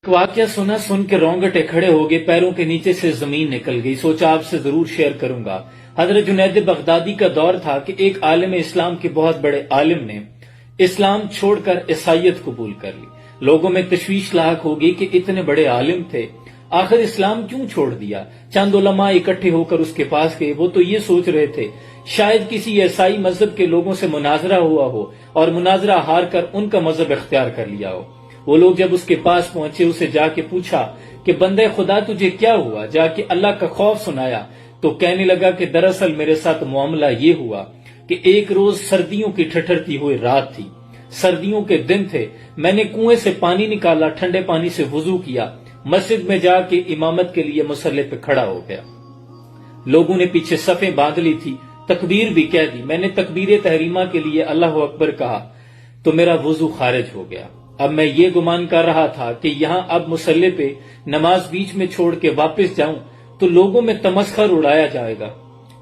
वाकया सुन के रोंगटे खड़े हो गए, पैरों के नीचे से जमीन निकल गई। सोचा आपसे जरूर शेयर करूंगा। हजरत जुनैद बगदादी का दौर था कि एक आलिम इस्लाम के बहुत बड़े आलिम ने इस्लाम छोड़कर ईसाईयत कबूल कर ली। लोगों में तशवीश लाक हो गई कि इतने बड़े आलिम थे, आखिर इस्लाम क्यों छोड़ दिया। चंद उलमा इकट्ठे होकर उसके पास गए। वो तो ये सोच रहे थे शायद किसी ईसाई मजहब के लोगों से मुनाजरा हुआ हो और मुनाजरा हार कर उनका मजहब इख्तियार कर लिया हो। वो लोग जब उसके पास पहुंचे, उसे जाके पूछा कि बंदे खुदा तुझे क्या हुआ। जाके अल्लाह का खौफ सुनाया तो कहने लगा कि दरअसल मेरे साथ मामला ये हुआ कि एक रोज सर्दियों की ठठरती हुई रात थी, सर्दियों के दिन थे। मैंने कुएं से पानी निकाला, ठंडे पानी से वुजू किया, मस्जिद में जाके इमामत के लिए मुसल्ले पे खड़ा हो गया। लोगों ने पीछे सफें बांध ली थी, तकबीर भी कह दी। मैंने तकबीर तहरीमा के लिए अल्लाह अकबर कहा तो मेरा वुजू खारिज हो गया। अब मैं ये गुमान कर रहा था कि यहां अब मुसल्ले पे नमाज बीच में छोड़ के वापस जाऊं तो लोगों में तमस्खर उड़ाया जाएगा,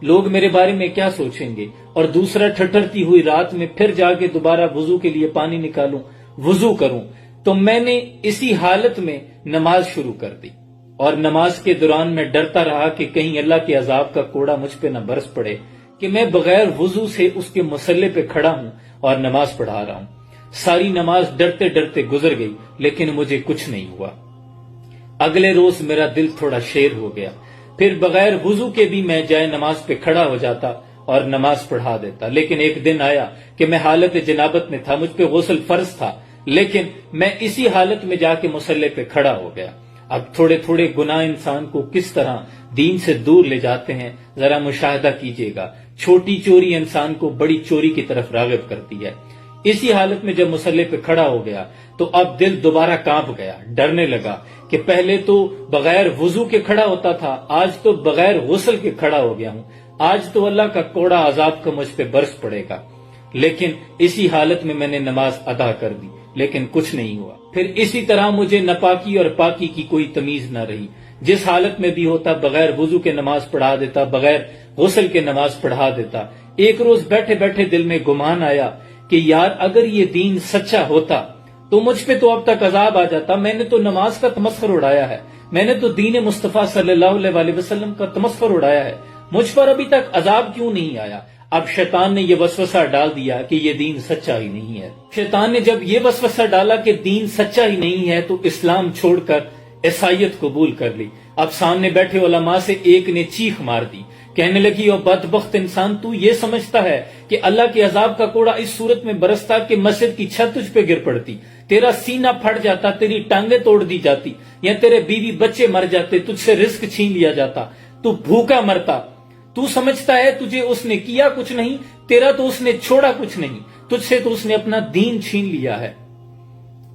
लोग मेरे बारे में क्या सोचेंगे। और दूसरा, ठठरती हुई रात में फिर जाके दोबारा वुजू के लिए पानी निकालूं, वुजू करूं। तो मैंने इसी हालत में नमाज शुरू कर दी और नमाज के दौरान मैं डरता रहा कि कहीं अल्लाह के अजाब का कोड़ा मुझ पे न बरस पड़े कि मैं बगैर वुजू से उसके मुसल्ले पे खड़ा हूं और नमाज पढ़ा रहा हूं। सारी नमाज डरते डरते गुजर गई, लेकिन मुझे कुछ नहीं हुआ। अगले रोज मेरा दिल थोड़ा शेर हो गया। फिर बगैर वुजू के भी मैं जाए नमाज पे खड़ा हो जाता और नमाज पढ़ा देता। लेकिन एक दिन आया कि मैं हालत जनाबत में था, मुझ पे गुस्ल फर्ज था, लेकिन मैं इसी हालत में जाके मुसल्ले पे खड़ा हो गया। अब थोड़े थोड़े गुनाह इंसान को किस तरह दीन से दूर ले जाते हैं, जरा मुशाहिदा कीजिएगा। छोटी चोरी इंसान को बड़ी चोरी की तरफ रागिब करती है। इसी हालत में जब मुसल्ले पे खड़ा हो गया तो अब दिल दोबारा कांप गया, डरने लगा कि पहले तो बगैर वुजू के खड़ा होता था, आज तो बगैर गुस्ल के खड़ा हो गया हूं। आज तो अल्लाह का कोड़ा अजाब का मुझ पे बरस पड़ेगा। लेकिन इसी हालत में मैंने नमाज अदा कर दी, लेकिन कुछ नहीं हुआ। फिर इसी तरह मुझे नपाकी और पाकी की कोई तमीज न रही। जिस हालत में भी होता बगैर वुजू के नमाज पढ़ा देता, बगैर गुस्ल के नमाज पढ़ा देता। एक रोज बैठे बैठे दिल में गुमान आया कि यार अगर ये दीन सच्चा होता तो मुझ पे तो अब तक अजाब आ जाता। मैंने तो नमाज का तमस्खुर उड़ाया है, मैंने तो दीन मुस्तफा सल्लल्लाहु अलैहि वसल्लम का तमस्खुर उड़ाया है, मुझ पर अभी तक अजाब क्यों नहीं आया। अब शैतान ने यह वसवसा डाल दिया कि ये दीन सच्चा ही नहीं है। शैतान ने जब ये वसवसा डाला कि दीन सच्चा ही नहीं है तो इस्लाम छोड़कर ईसाईयत कबूल कर ली। अब सामने बैठे उलमा से एक ने चीख मार दी, कहने लगी ओ बदबख्त इंसान, तू ये समझता है कि अल्लाह के अजाब का कोड़ा इस सूरत में बरसता कि मस्जिद की छत तुझ पे गिर पड़ती, तेरा सीना फट जाता, तेरी टांगे तोड़ दी जाती, या तेरे बीवी बच्चे मर जाते, तुझसे रिस्क छीन लिया जाता, तू भूखा मरता। तू समझता है तुझे उसने किया कुछ नहीं, तेरा तो उसने छोड़ा कुछ नहीं, तुझसे तो उसने अपना दीन छीन लिया है।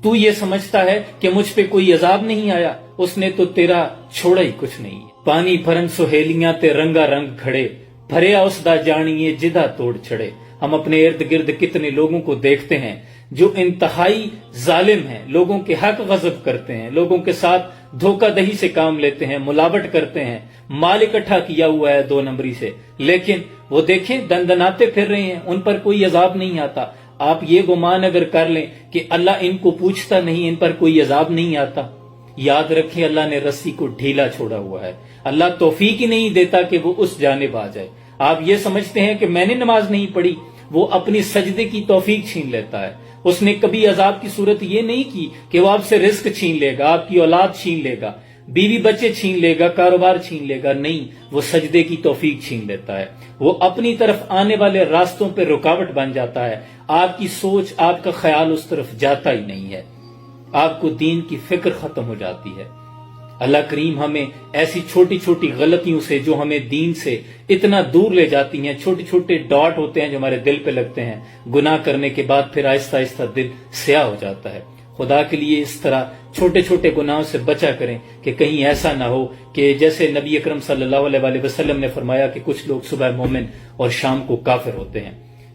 तू ये समझता है कि मुझ पे कोई अजाब नहीं आया, उसने तो तेरा छोड़ा ही कुछ नहीं। पानी भरन सुहेलियां ते रंगा रंग खड़े, भरिया उसदा जानिए जिदा तोड़ छड़े। हम अपने इर्द गिर्द कितने लोगों को देखते हैं जो इंतहाई जालिम हैं, लोगों के हक गजब करते हैं, लोगों के साथ धोखाधड़ी से काम लेते हैं, मुलावट करते हैं, माल इकट्ठा किया हुआ है 2 नंबरी से, लेकिन वो देखें दंदनाते फिर रहे हैं, उन पर कोई अजाब नहीं आता। आप ये गुमान अगर कर लें कि अल्लाह इनको पूछता नहीं, इन पर कोई अजाब नहीं आता, याद रखें अल्लाह ने रस्सी को ढीला छोड़ा हुआ है। अल्लाह तौफीक ही नहीं देता कि वो उस जानिब आ जाए। आप ये समझते हैं कि मैंने नमाज नहीं पढ़ी, वो अपनी सजदे की तौफीक छीन लेता है। उसने कभी अजाब की सूरत ये नहीं की कि वो आपसे रिस्क छीन लेगा, आपकी औलाद छीन लेगा, बीवी बच्चे छीन लेगा, कारोबार छीन लेगा। नहीं, वो सजदे की तौफीक छीन लेता है। वो अपनी तरफ आने वाले रास्तों पर रुकावट बन जाता है। आपकी सोच, आपका ख्याल उस तरफ जाता ही नहीं है, आपको दीन की फिक्र खत्म हो जाती है। अल्लाह करीम हमें ऐसी छोटी छोटी गलतियों से जो हमें दीन से इतना दूर ले जाती हैं, छोटे छोटे डॉट होते हैं जो हमारे दिल पे लगते हैं, गुनाह करने के बाद फिर आहिस्ता आहिस्ता दिल स्याह हो जाता है। खुदा के लिए इस तरह छोटे छोटे गुनाहों से बचा करें कि कहीं ऐसा ना हो कि जैसे नबी अकरम सल्लल्लाहु अलैहि वसल्लम ने फरमाया कि कुछ लोग सुबह मोमिन और शाम को काफिर होते हैं,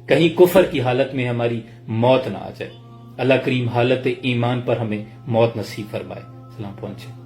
कहीं कुफर की हालत में हमारी मौत ना आ जाए। अल्लाह करीम हालत ईमान पर हमें मौत नसीब फरमाए। सलाम पहुंचे।